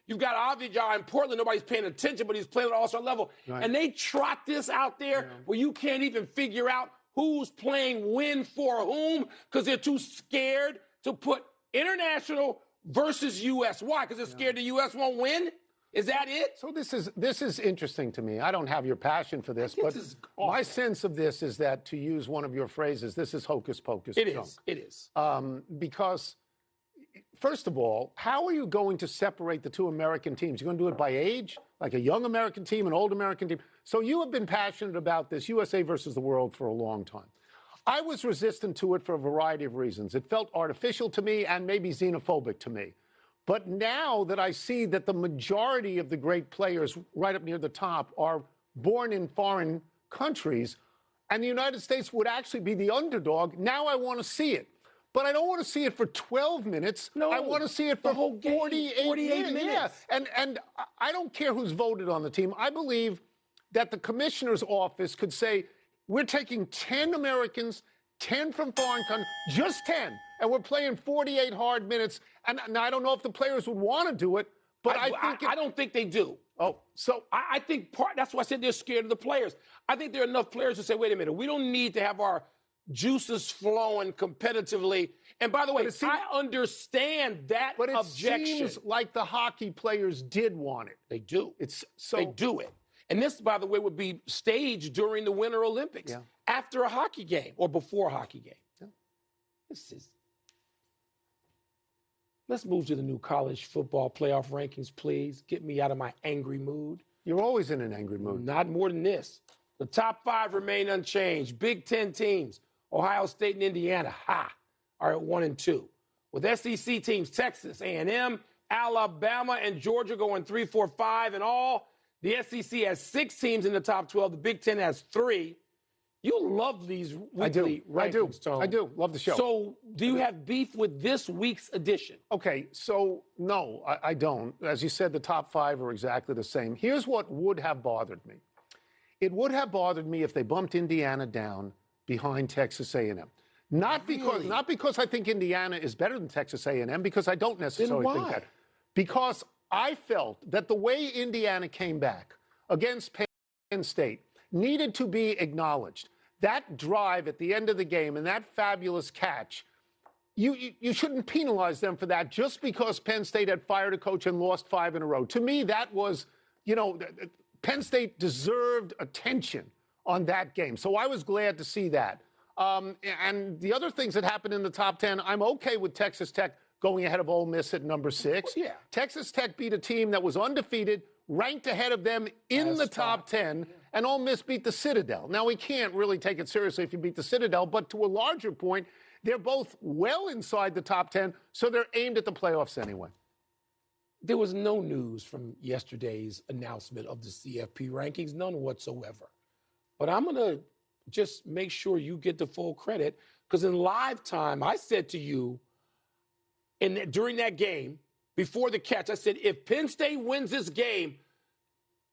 You've got Avdija in Portland. Nobody's paying attention, but he's playing at all-star level. Right. And they trot this out there where you can't even figure out who's playing when for whom because they're too scared to put international versus U.S. Why? Because they're scared the U.S. won't win? Is that it? So this is interesting to me. I don't have your passion for this, but my sense of this is that, to use one of your phrases, this is hocus pocus. It is. Because, first of all, how are you going to separate the two American teams? You're going to do it by age, like a young American team, an old American team. So you have been passionate about this USA versus the world for a long time. I was resistant to it for a variety of reasons. It felt artificial to me and maybe xenophobic to me. But now that I see that the majority of the great players right up near the top are born in foreign countries, and the United States would actually be the underdog, now I want to see it. But I don't want to see it for 12 minutes. No, I want to see it for whole 48 minutes. Yeah. And I don't care who's voted on the team. I believe that the commissioner's office could say, we're taking 10 Americans, 10 from foreign countries, just 10, and we're playing 48 hard minutes. And I don't know if the players would want to do it, but I don't think they do. Oh, so I think that's why I said they're scared of the players. I think there are enough players who say, wait a minute, we don't need to have our juices flowing competitively. And by the way, I understand that objection. It seems like the hockey players did want it. They do. They do it. And this, by the way, would be staged during the Winter Olympics, after a hockey game or before a hockey game. Yeah. Let's move to the new college football playoff rankings, please. Get me out of my angry mood. You're always in an angry mood. Not more than this. The top 5 remain unchanged. Big Ten teams, Ohio State and Indiana, are at 1 and 2. With SEC teams, Texas, A&M, Alabama, and Georgia going 3, 4, 5 in all. The SEC has 6 teams in the top 12. The Big Ten has 3. You love these weekly rankings, Tom. I do. Love the show. So do you have beef with this week's edition? Okay, so no, I don't. As you said, the top 5 are exactly the same. Here's what would have bothered me. It would have bothered me if they bumped Indiana down behind Texas A&M. Not because I think Indiana is better than Texas A&M, because I don't necessarily think that. Because I felt that the way Indiana came back against Penn State needed to be acknowledged. That drive at the end of the game and that fabulous catch, you shouldn't penalize them for that just because Penn State had fired a coach and lost 5 in a row. To me, that was, Penn State deserved attention on that game. So I was glad to see that. And the other things that happened in the top 10, I'm okay with Texas Tech going ahead of Ole Miss at number 6. Yeah. Texas Tech beat a team that was undefeated, ranked ahead of them in the top 10, and Ole Miss beat the Citadel. Now, we can't really take it seriously if you beat the Citadel, but to a larger point, they're both well inside the top 10, so they're aimed at the playoffs anyway. There was no news from yesterday's announcement of the CFP rankings, none whatsoever. But I'm going to just make sure you get the full credit, because in live time, I said to you during that game, before the catch, I said, if Penn State wins this game,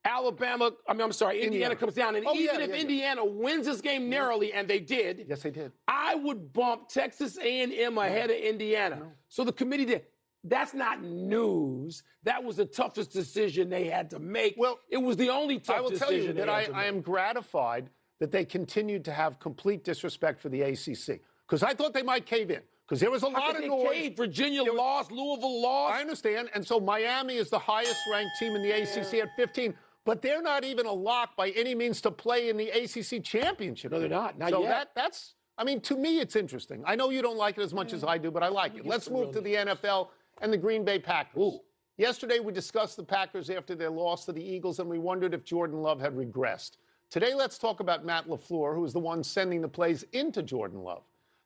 Indiana comes down. And if Indiana wins this game narrowly, and they did. Yes, they did. I would bump Texas A&M ahead of Indiana. So the committee did. That's not news. That was the toughest decision they had to make. Well, it was the only tough decision. I will tell you that I am gratified that they continued to have complete disrespect for the ACC, because I thought they might cave in. Because there was a lot of noise. Virginia lost, Louisville lost. I understand. And so Miami is the highest-ranked team in the ACC at 15. But they're not even a lock by any means to play in the ACC championship. No, they're not. Not yet. So that's, to me, it's interesting. I know you don't like it as much as I do, but I like it. Let's move to the NFL and the Green Bay Packers. Ooh. Yesterday, we discussed the Packers after their loss to the Eagles, and we wondered if Jordan Love had regressed. Today, let's talk about Matt LaFleur, who is the one sending the plays into Jordan Love.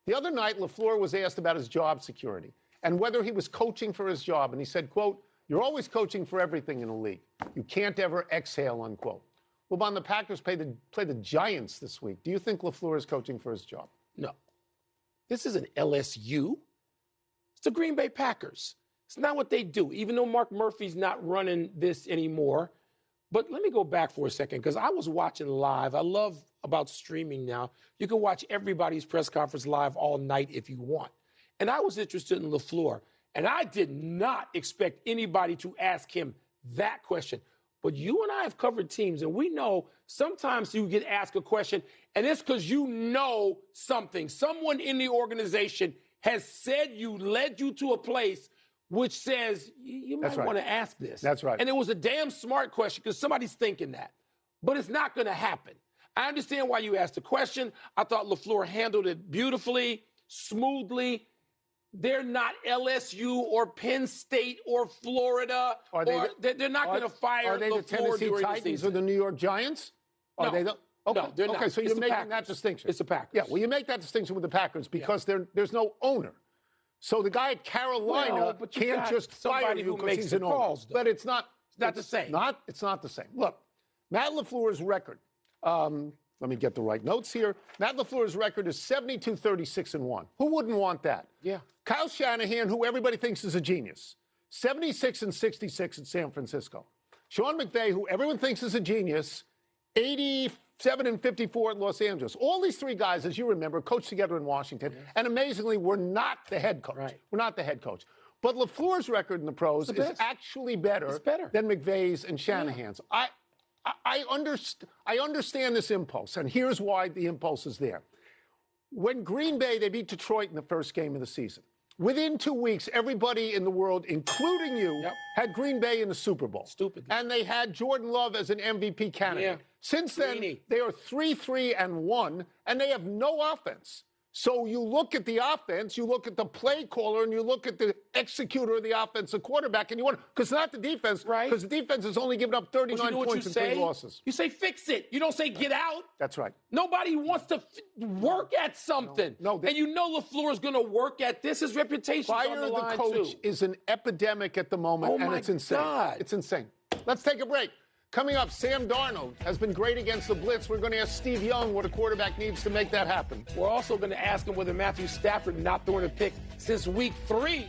The other night, LaFleur was asked about his job security and whether he was coaching for his job. And he said, quote, "You're always coaching for everything in a league. You can't ever exhale," unquote. Well, Bon, the Packers play the Giants this week. Do you think LaFleur is coaching for his job? No. This is an LSU. It's the Green Bay Packers. It's not what they do, even though Mark Murphy's not running this anymore. But let me go back for a second, because I was watching live. I love about streaming now. You can watch everybody's press conference live all night if you want. And I was interested in LaFleur. And I did not expect anybody to ask him that question. But you and I have covered teams, and we know sometimes you get asked a question, and it's because you know something. Someone in the organization has said led you to a place which says you might want to ask this. That's right. And it was a damn smart question because somebody's thinking that. But it's not going to happen. I understand why you asked the question. I thought LaFleur handled it beautifully, smoothly. They're not LSU or Penn State or Florida. They're not going to fire LaFleur during the season. Are they the Tennessee Titans or the New York Giants? No, they're not. Okay, so you're making that distinction. It's the Packers. Yeah, well, you make that distinction with the Packers because there's no owner. So the guy at Carolina can't just fire you because he's an owner. But it's not the same. It's not the same. Look, Matt LaFleur's record. Let me get the right notes here. Matt LaFleur's record is 72-36-1. Who wouldn't want that? Yeah. Kyle Shanahan, who everybody thinks is a genius, 76-66 in San Francisco. Sean McVay, who everyone thinks is a genius, 87-54 at Los Angeles. All these three guys, as you remember, coached together in Washington, and amazingly, were not the head coach. Right. We're not the head coach. But LaFleur's record in the pros is actually better than McVay's and Shanahan's. Yeah. I understand this impulse, and here's why the impulse is there. When Green Bay, they beat Detroit in the first game of the season. Within 2 weeks, everybody in the world, including you, had Green Bay in the Super Bowl. Stupid. And they had Jordan Love as an MVP candidate. Yeah. Since then, they are 3-3-1, and they have no offense. So you look at the offense, you look at the play caller, and you look at the executor of the offensive quarterback, and you wonder, because it's not the defense, because the defense has only given up 39 points in 3 losses. You say fix it. You don't say get out. That's right. Nobody wants to work at something. And you know LaFleur is going to work at this. His reputation on the line, Fire the coach is an epidemic at the moment, and it's insane. God. It's insane. Let's take a break. Coming up, Sam Darnold has been great against the blitz. We're going to ask Steve Young what a quarterback needs to make that happen. We're also going to ask him whether Matthew Stafford not throwing a pick since week 3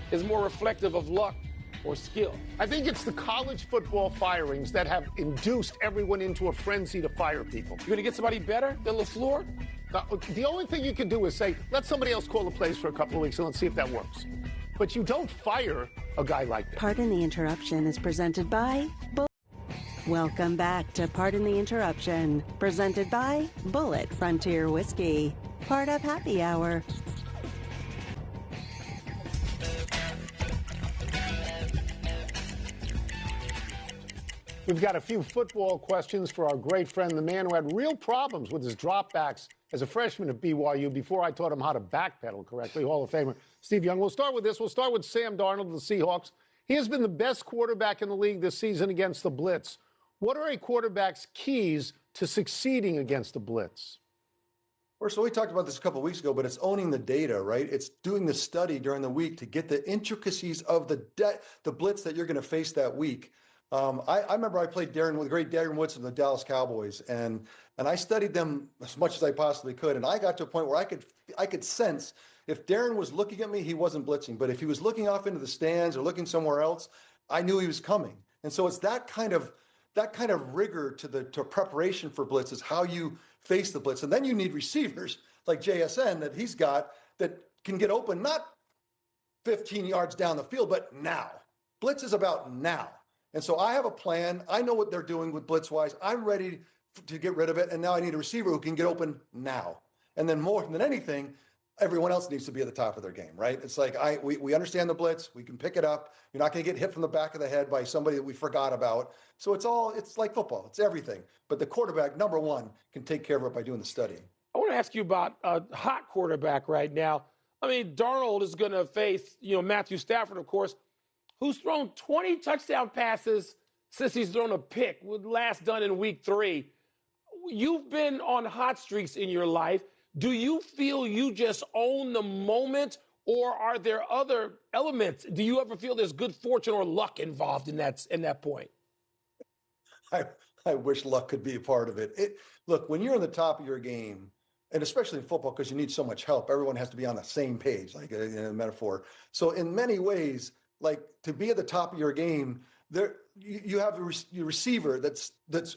is more reflective of luck or skill. I think it's the college football firings that have induced everyone into a frenzy to fire people. You're going to get somebody better than LaFleur? The only thing you can do is say, let somebody else call the plays for a couple of weeks and let's see if that works. But you don't fire a guy like that. Pardon the Interruption is presented by... Welcome back to Pardon the Interruption, presented by Bullet Frontier Whiskey, part of Happy Hour. We've got a few football questions for our great friend, the man who had real problems with his dropbacks as a freshman at BYU before I taught him how to backpedal correctly, Hall of Famer Steve Young. We'll start with this. We'll start with Sam Darnold of the Seahawks. He has been the best quarterback in the league this season against the blitz. What are a quarterback's keys to succeeding against the blitz? So we talked about this a couple of weeks ago, but it's owning the data, right? It's doing the study during the week to get the intricacies of the blitz that you're going to face that week. I remember I played with the great Darren Woodson of the Dallas Cowboys, and I studied them as much as I possibly could. And I got to a point where I could sense if Darren was looking at me, he wasn't blitzing. But if he was looking off into the stands or looking somewhere else, I knew he was coming. And so it's that kind of rigor to preparation for blitz is how you face the blitz. And then you need receivers like JSN that he's got that can get open, not 15 yards down the field, but now. Blitz is about now. And so I have a plan. I know what they're doing with blitz-wise. I'm ready to get rid of it. And now I need a receiver who can get open now. And then more than anything, everyone else needs to be at the top of their game, right? It's like we understand the blitz. We can pick it up. You're not going to get hit from the back of the head by somebody that we forgot about. So it's like football. It's everything. But the quarterback, number one, can take care of it by doing the study. I want to ask you about a hot quarterback right now. I mean, Darnold is going to face, Matthew Stafford, of course, who's thrown 20 touchdown passes since he's thrown a pick, last done in week 3. You've been on hot streaks in your life. Do you feel you just own the moment, or are there other elements? Do you ever feel there's good fortune or luck involved in that point? I wish luck could be a part of it. Look, when you're on the top of your game, and especially in football, because you need so much help, everyone has to be on the same page, like a metaphor. So in many ways, like to be at the top of your game, you have your receiver that's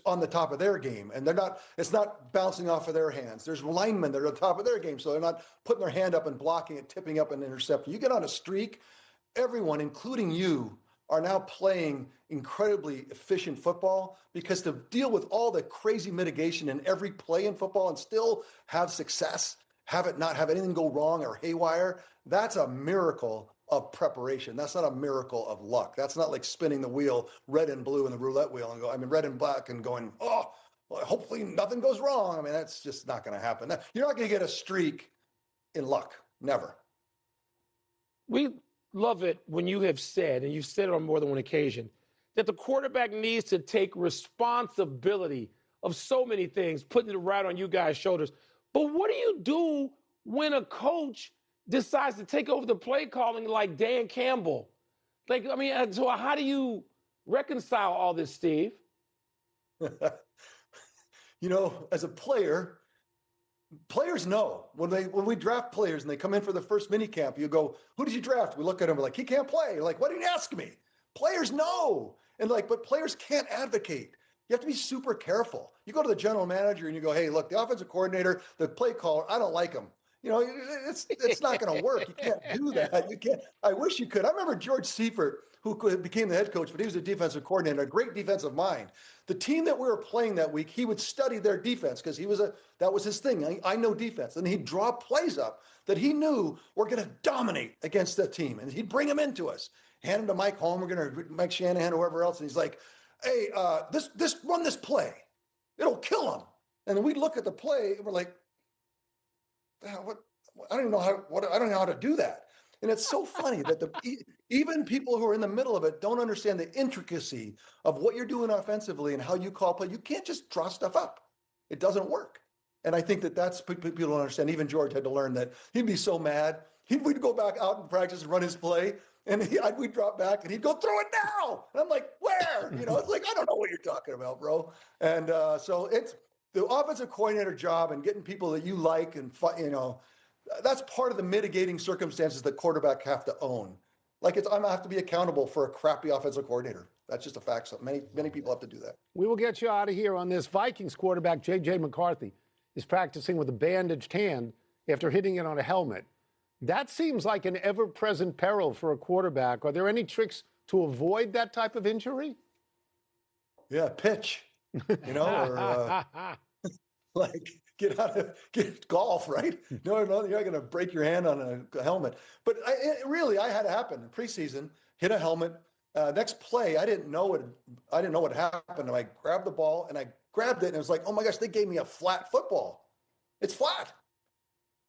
on the top of their game, and it's not bouncing off of their hands. There's linemen that are on top of their game, so they're not putting their hand up and blocking it, tipping up and intercepting. You get on a streak, everyone, including you, are now playing incredibly efficient football, because to deal with all the crazy mitigation in every play in football and still have success, have it not have anything go wrong or haywire, that's a miracle of preparation. That's not a miracle of luck. That's not like spinning the wheel red and blue in the roulette wheel and red and black and going, oh, well, hopefully nothing goes wrong. I mean, that's just not going to happen. You're not going to get a streak in luck. Never. We love it when you have said, and you've said it on more than one occasion, that the quarterback needs to take responsibility of so many things, putting it right on you guys' shoulders. But what do you do when a coach decides to take over the play calling like Dan Campbell? Like, I mean, so how do you reconcile all this, Steve? You know, as a player, players know when we draft players and they come in for the first mini camp, you go, who did you draft? We look at him, we're like, he can't play. You're like, why didn't you ask me? Players know. And like, but players can't advocate. You have to be super careful. You go to the general manager and you go, hey, look, the offensive coordinator, the play caller, I don't like him. You know, it's not going to work. You can't do that. You can't. I wish you could. I remember George Seifert, who became the head coach, but he was a defensive coordinator, a great defensive mind. The team that we were playing that week, he would study their defense because that was his thing. I know defense. And he'd draw plays up that he knew were going to dominate against that team. And he'd bring them into us, hand them to Mike Holmgren or Mike Shanahan, or whoever else. And he's like, hey, run this play. It'll kill them. And then we'd look at the play and we're like, what? I don't know how to do that. And it's so funny that even people who are in the middle of it don't understand the intricacy of what you're doing offensively and how you call play. You can't just draw stuff up. It doesn't work. And I think that's people don't understand. Even George had to learn that. He'd be so mad. We'd go back out in practice and run his play, and we'd drop back, and he'd go, throw it now. And I'm like, where? You know, it's like, I don't know what you're talking about, bro. And so it's the offensive coordinator job and getting people that you like and, you know, that's part of the mitigating circumstances that quarterback have to own. Like I'm gonna have to be accountable for a crappy offensive coordinator. That's just a fact. So many people have to do that. We will get you out of here on this. Vikings quarterback J.J. McCarthy is practicing with a bandaged hand after hitting it on a helmet. That seems like an ever-present peril for a quarterback. Are there any tricks to avoid that type of injury? Yeah, pitch. You know, or like get golf, right? No, you're not going to break your hand on a helmet. But I had it happen in preseason. Hit a helmet. Next play, I didn't know what happened. And I grabbed the ball and I grabbed it, and it was like, oh my gosh, they gave me a flat football. It's flat.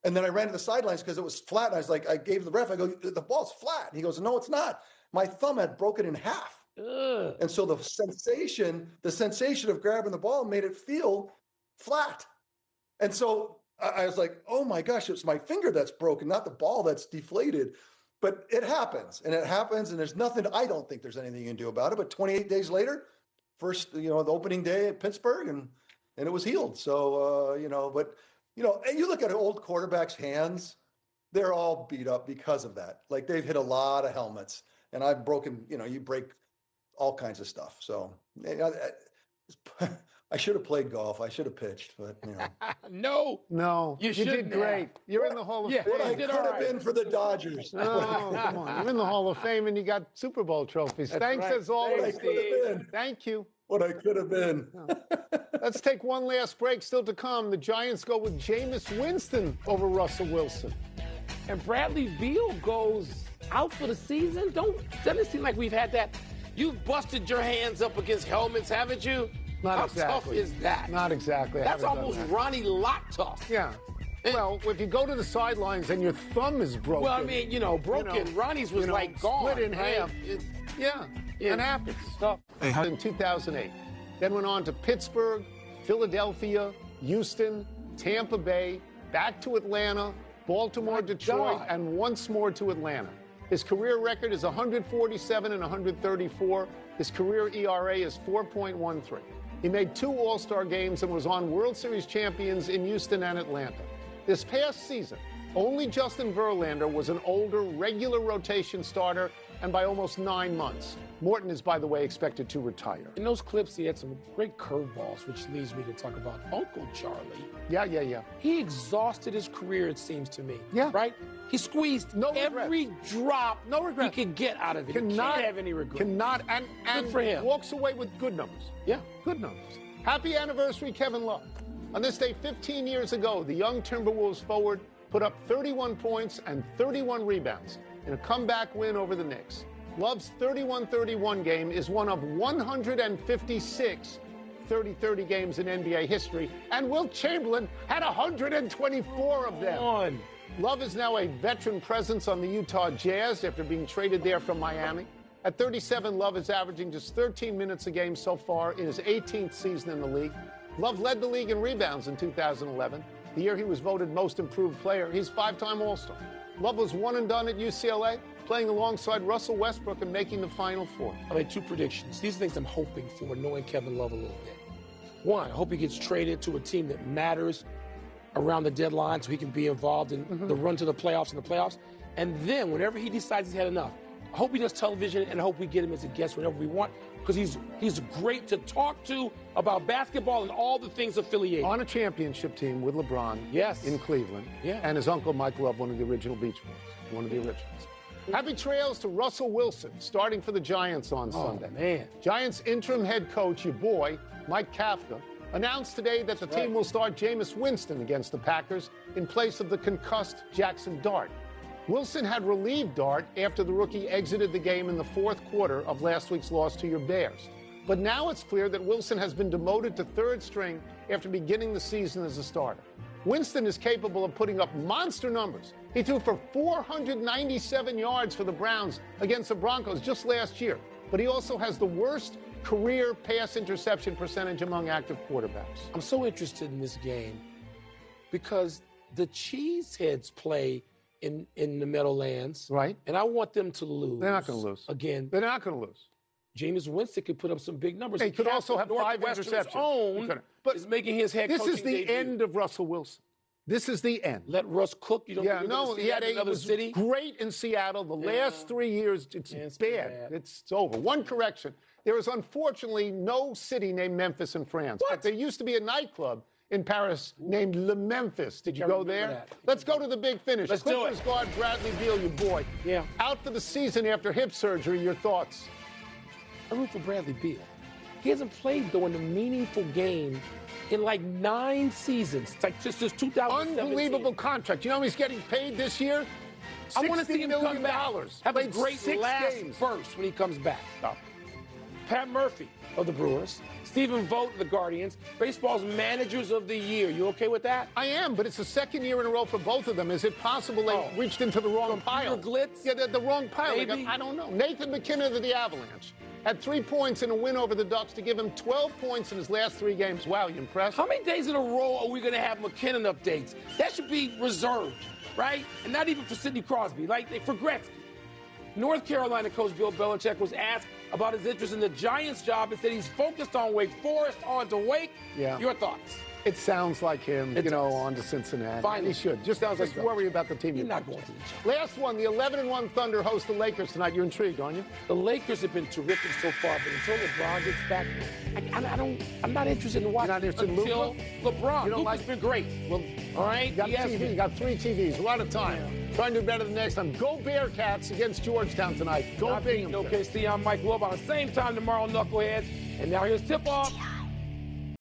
And then I ran to the sidelines because it was flat. And I was like, I gave the ref, I go, the ball's flat. And he goes, no, it's not. My thumb had broken in half. Ugh. And so the sensation of grabbing the ball made it feel flat. And so I was like, oh my gosh, it's my finger that's broken, not the ball that's deflated. But it happens, and there's nothing, I don't think there's anything you can do about it. But 28 days later, the opening day at Pittsburgh, and it was healed. So, and you look at old quarterbacks' hands, they're all beat up because of that. Like they've hit a lot of helmets, and I've broken, you break all kinds of stuff. So I should have played golf. I should have pitched, but No, you did great. You're in the Hall of Fame. What I could have been for the Dodgers. No, come on. You're in the Hall of Fame, and you got Super Bowl trophies. Thanks as always, Steve. Thank you. What I could have been. Let's take one last break. Still to come, the Giants go with Jameis Winston over Russell Wilson. And Bradley Beal goes out for the season? Doesn't it seem like we've had that? You've busted your hands up against helmets, haven't you? How tough is that? Not exactly. That's almost Ronnie Lott tough. Yeah. Well, if you go to the sidelines and your thumb is broken. Well, I mean, broken. Ronnie's was like gone. Split in half. It happens. Tough. In 2008. Then went on to Pittsburgh, Philadelphia, Houston, Tampa Bay, back to Atlanta, Baltimore, Detroit, and once more to Atlanta. His career record is 147 and 134. His career ERA is 4.13. He made 2 All-Star games and was on World Series champions in Houston and Atlanta. This past season, only Justin Verlander was an older, regular rotation starter, and by almost 9 months. Morton is, by the way, expected to retire. In those clips, he had some great curveballs, which leads me to talk about Uncle Charlie. Yeah. He exhausted his career, it seems to me. Yeah. Right? He squeezed every drop he could get out of it. He can't have any regrets. And good for him. Walks away with good numbers. Yeah. Good numbers. Happy anniversary, Kevin Love. On this day 15 years ago, the young Timberwolves forward put up 31 points and 31 rebounds in a comeback win over the Knicks. Love's 31-31 game is one of 156 30-30 games in NBA history, and Wilt Chamberlain had 124 of them. Love is now a veteran presence on the Utah Jazz after being traded there from Miami. At 37, Love is averaging just 13 minutes a game so far in his 18th season in the league. Love led the league in rebounds in 2011, the year he was voted most improved player. He's 5-time All-Star. Love was one and done at UCLA, playing alongside Russell Westbrook and making the Final Four. I made 2 predictions. These are things I'm hoping for, knowing Kevin Love a little bit. 1, I hope he gets traded to a team that matters around the deadline so he can be involved in the run to the playoffs and the playoffs. And then, whenever he decides he's had enough, I hope he does television, and I hope we get him as a guest whenever we want, because he's great to talk to about basketball and all the things affiliated. On a championship team with LeBron in Cleveland, and his uncle Mike Love, one of the original Beach Boys, one of the originals. Happy trails to Russell Wilson, starting for the Giants on Sunday. Man. Giants interim head coach, your boy, Mike Kafka, announced today that the team will start Jameis Winston against the Packers in place of the concussed Jackson Dart. Wilson had relieved Dart after the rookie exited the game in the 4th quarter of last week's loss to your Bears. But now it's clear that Wilson has been demoted to 3rd string after beginning the season as a starter. Winston is capable of putting up monster numbers. He threw for 497 yards for the Browns against the Broncos just last year. But he also has the worst career pass interception percentage among active quarterbacks. I'm so interested in this game because the Cheeseheads play in the Meadowlands. Right. And I want them to lose. They're not going to lose. Again. They're not going to lose. Jameis Winston could put up some big numbers. He could also have 5 interceptions. But is making his head coaching This is the end of Russell Wilson. This is the end. Let Russ cook. You don't think you're going to see that in another city? Great in Seattle. The last 3 years, it's bad. It's over. One correction. There is unfortunately no city named Memphis in France. What? But there used to be a nightclub in Paris named Le Memphis. Did you go there? Let's go to the big finish. Let's do it. Guard Bradley Beal, your boy. Yeah. Out for the season after hip surgery. Your thoughts? I root for Bradley Beal. He hasn't played, though, in a meaningful game in like 9 seasons. It's like just 2017. Unbelievable contract. You know he's getting paid this year? I want to see him come back. Have a great last games. burst when he comes back. Pat Murphy of the Brewers, Stephen Vogt of the Guardians, baseball's managers of the year. You okay with that? I am, but it's the 2nd year in a row for both of them. Is it possible they reached into the wrong pile? Glitz? Yeah, the wrong pile. Maybe. I don't know. Nathan McKinnon of the Avalanche had 3 points in a win over the Ducks to give him 12 points in his last 3 games. Wow, you impressed? How many days in a row are we going to have McKinnon updates? That should be reserved, right? And not even for Sidney Crosby, like for Gretzky. North Carolina coach Bill Belichick was asked about his interest in the Giants job and said he's focused on Wake Forest, on to Wake. Yeah. Your thoughts? It sounds like him, on to Cincinnati. Finally. He should. Just worry about the team. You're not going to the Giants. Last one, the 11-1 Thunder host the Lakers tonight. You're intrigued, aren't you? The Lakers have been terrific so far, but until LeBron gets back, I'm not interested in watching. You're not interested in until LeBron. Luka's been great. Well, all right. You got TV. You got 3 TVs. A lot of time. Yeah. Trying to do better the next time. Go Bearcats against Georgetown tonight. Go Binghamton. Okay, see, I'm Mike Wilbon. Same time tomorrow, Knuckleheads. And now here's tip-off.